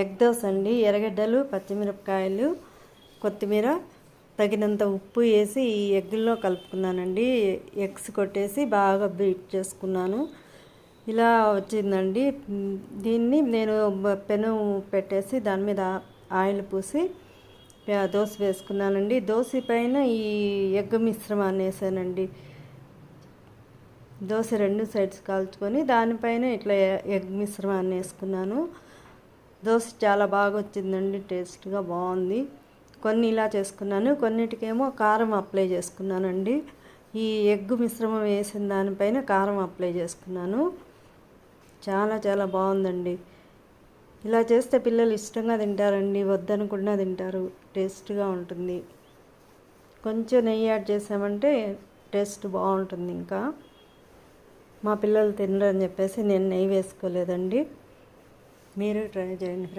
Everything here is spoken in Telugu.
ఎగ్ దోశ అండి. ఎర్రగడ్డలు, పచ్చిమిరపకాయలు, కొత్తిమీర, తగినంత ఉప్పు వేసి ఈ ఎగ్గుల్లో కలుపుకున్నానండి. ఎగ్స్ కొట్టేసి బాగా బీట్ చేసుకున్నాను. ఇలా వచ్చిందండి. దీన్ని నేను పెను పెట్టేసి దాని మీద ఆయిల్ పూసి దోశ వేసుకున్నానండి. దోశ పైన ఈ ఎగ్ మిశ్రమాన్ని వేసానండి. దోశ రెండు సైడ్స్ కాల్చుకొని దానిపైన ఇట్లా ఎగ్ మిశ్రమాన్ని వేసుకున్నాను. దోశ చాలా బాగా వచ్చిందండి. టేస్ట్గా బాగుంది. కొన్ని ఇలా చేసుకున్నాను, కొన్నిటికేమో కారం అప్లై చేసుకున్నానండి. ఈ ఎగ్ మిశ్రమం వేసిన దానిపైన కారం అప్లై చేసుకున్నాను. చాలా చాలా బాగుందండి. ఇలా చేస్తే పిల్లలు ఇష్టంగా తింటారండి, వద్దనకుండా తింటారు. టేస్ట్గా ఉంటుంది. కొంచెం నెయ్యి యాడ్ చేసామంటే టేస్ట్ బాగుంటుంది. ఇంకా మా పిల్లలు తినరని చెప్పేసి నేను నెయ్యి వేసుకోలేదండి. మీరు ట్రై చేయండి ఫ్రెండ్స్.